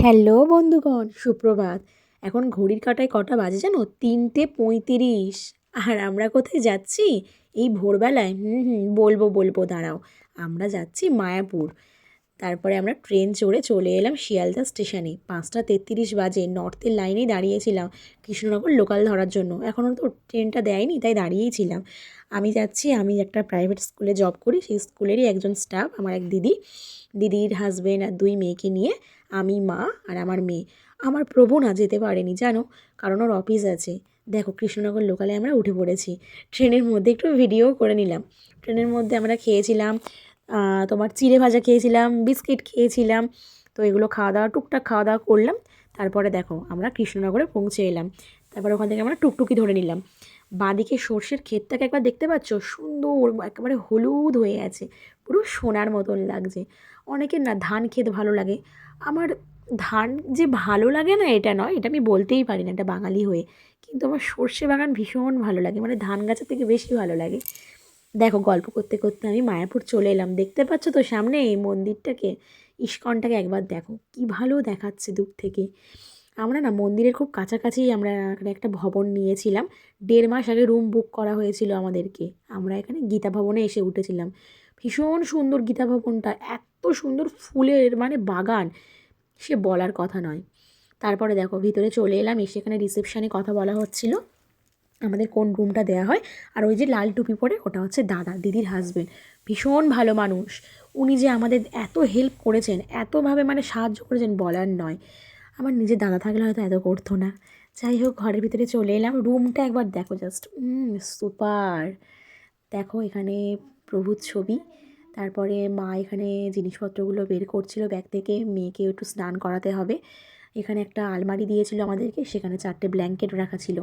Hello বন্ধুগণ, সুপ্রভাত। এখন ঘড়ির কাঁটায় কটা বাজে জানো? 3:35। আর আমরা কোথায় যাচ্ছি এই ভোরবেলায়? বলবো দাঁড়াও। আমরা যাচ্ছি মায়াপুর। তারপরে আমরা ট্রেন চড়ে চলে এলাম শিয়ালদা স্টেশনে। 5:33 বাজে। নর্থের লাইনেই দাঁড়িয়েছিলাম কৃষ্ণনগর লোকাল ধরার জন্য। এখনও তো ট্রেনটা দেয়নি, তাই দাঁড়িয়েই ছিলাম। আমি একটা প্রাইভেট স্কুলে জব করি, সেই স্কুলেরই একজন স্টাফ, আমার এক দিদির হাজবেন্ড আর দুই মেয়েকে নিয়ে আমি, মা আর আমার মেয়ে। আমার প্রভু না যেতে পারেনি জানো, কারণ ওর অফিস আছে। দেখো, কৃষ্ণনগর লোকালে আমরা উঠে পড়েছি। ট্রেনের মধ্যে একটু ভিডিও করে নিলাম। ট্রেনের মধ্যে আমরা খেয়েছিলাম, তোমার চিড়ে ভাজা খেয়েছিলাম, বিস্কিট খেয়েছিলাম। তো এগুলো টুকটাক খাওয়া দাওয়া করলাম। তারপরে দেখো আমরা কৃষ্ণনগরে পৌঁছে এলাম। তারপরে ওখান থেকে আমরা টুকটুকি ধরে নিলাম। বাঁদিকে সর্ষের ক্ষেতটাকে একবার দেখতে পাচ্ছ? সুন্দর, একেবারে হলুদ হয়ে আছে, পুরো সোনার মতন লাগছে। অনেকের না ধান ক্ষেত ভালো লাগে। আমার ধান যে ভালো লাগে না এটা নয়, এটা আমি বলতেই পারি না, এটা বাঙালি হয়ে। কিন্তু আমার সর্ষে বাগান ভীষণ ভালো লাগে, মানে ধান গাছের থেকে বেশি ভালো লাগে। দেখো, গল্প করতে করতে আমি মায়াপুর চলে এলাম। দেখতে পাচ্ছ তো সামনে এই মন্দিরটাকে, ইস্কনটাকে একবার দেখো, কি ভালো দেখাচ্ছে দূর থেকে। আমরা না মন্দিরের খুব কাছাকাছি, আমরা এখানে একটা ভবন নিয়েছিলাম। 1.5 মাস আগে রুম বুক করা হয়েছিল আমাদেরকে। আমরা এখানে গীতা ভবনে এসে উঠেছিলাম। ভীষণ সুন্দর গীতা ভবনটা, এত সুন্দর ফুলের মানে বাগান, সে বলার কথা নয়। তারপরে দেখো ভিতরে চলে এলাম, এসে এখানে রিসেপশানে কথা বলা হচ্ছিল আমাদের কোন রুমটা দেওয়া হয়। আর ওই যে লাল টুপি পরে, ওটা হচ্ছে দাদা, দিদির হাজবেন্ড। ভীষণ ভালো মানুষ। উনি যে আমাদের এত হেল্প করেছেন, এতভাবে মানে সাহায্য করেছেন বলার নয়। আমার নিজের দাদা থাকলে হয়তো এত করতো না। যাই হোক, ঘরের ভিতরে চলে এলাম। রুমটা একবার দেখো, জাস্ট সুপার। দেখো এখানে প্রভুর ছবি। তারপরে মা এখানে জিনিসপত্রগুলো বের করছিল ব্যাগ থেকে, মেয়েকে একটু স্নান করাতে হবে। এখানে একটা আলমারি দিয়েছিল আমাদেরকে, সেখানে 4টে ব্ল্যাঙ্কেট রাখা ছিল।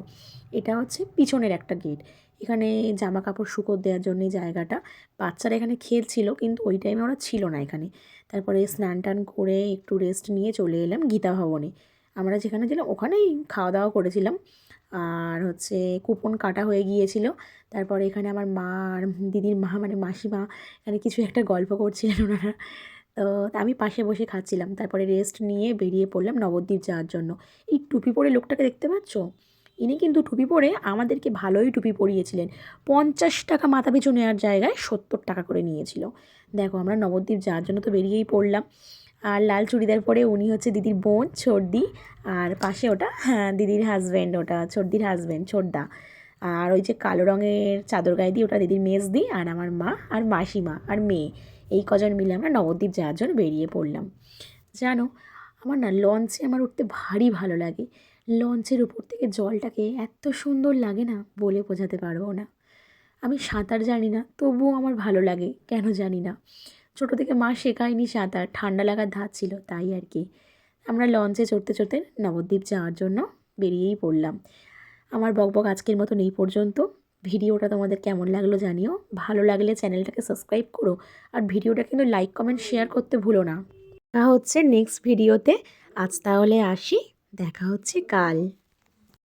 এটা হচ্ছে পিছনের একটা গেট। এখানে জামা কাপড় শুকোর দেওয়ার জন্য জায়গাটা। বাচ্চারা এখানে খেলছিল, কিন্তু ওই টাইমে ওরা ছিল না এখানে। তারপরে স্নান টান করে একটু রেস্ট নিয়ে চলে এলাম গীতা ভবনে। আমরা যেখানে ছিলাম ওখানেই খাওয়া দাওয়া করেছিলাম। আর হচ্ছে কুপন কাটা হয়ে গিয়েছিল। তারপরে এখানে আমার মা আর দিদির মা মানে মাসিমা এখানে কিছু একটা গল্প করছিলেন ওনারা। তো আমি পাশে বসে খাচ্ছিলাম। তারপরে রেস্ট নিয়ে বেরিয়ে পড়লাম নবদ্বীপ যাওয়ার জন্য। এই টুপি পরে লোকটাকে দেখতে পাচ্ছ? ইনি কিন্তু টুপি পরে আমাদেরকে ভালোই টুপি পরিয়েছিলেন। 50 টাকা মাথা পিছু নেওয়ার জায়গায় 70 টাকা করে নিয়েছিল। দেখো, আমরা নবদ্বীপ যাওয়ার জন্য তো বেরিয়েই পড়লাম। আর লাল চুড়িদার পরে উনি হচ্ছে দিদির বোন ছোটদি। আর পাশে ওটা, হ্যাঁ, দিদির হাজব্যান্ড, ওটা ছোটদির হাজব্যান্ড ছোটদা। আর ওই যে কালো রঙের চাদর গায়ে দিয়ে, ওটা দিদির মেজদি। আর আমার মা আর মাসিমা আর মেয়ে, এই কজন মিলে আমরা নবদ্বীপ যাওয়ার জন্য বেরিয়ে পড়লাম। জানো, আমার না লঞ্চে আমার উঠতে ভারী ভালো লাগে। লঞ্চের উপর থেকে জলটাকে এত সুন্দর লাগে না, বলে বোঝাতে পারবো না। আমি সাঁতার জানি না, তবুও আমার ভালো লাগে কেন জানি না। ছোটো থেকে মা শেখায়নি সাঁতার, ঠান্ডা লাগার ধাত ছিল তাই আর কি। আমরা লঞ্চে চড়তে চড়তে নবদ্বীপ যাওয়ার জন্য বেরিয়েই পড়লাম। আমার বকবক আজকের মতন এই পর্যন্ত। ভিডিওটা তোমাদের কেমন লাগলো জানিও। ভালো লাগলে চ্যানেলটাকে সাবস্ক্রাইব করো। আর ভিডিওটা কিন্তু লাইক কমেন্ট শেয়ার করতে ভুলো না। দেখা হচ্ছে নেক্সট ভিডিওতে। আজ তাহলে আসি, দেখা হচ্ছে কাল।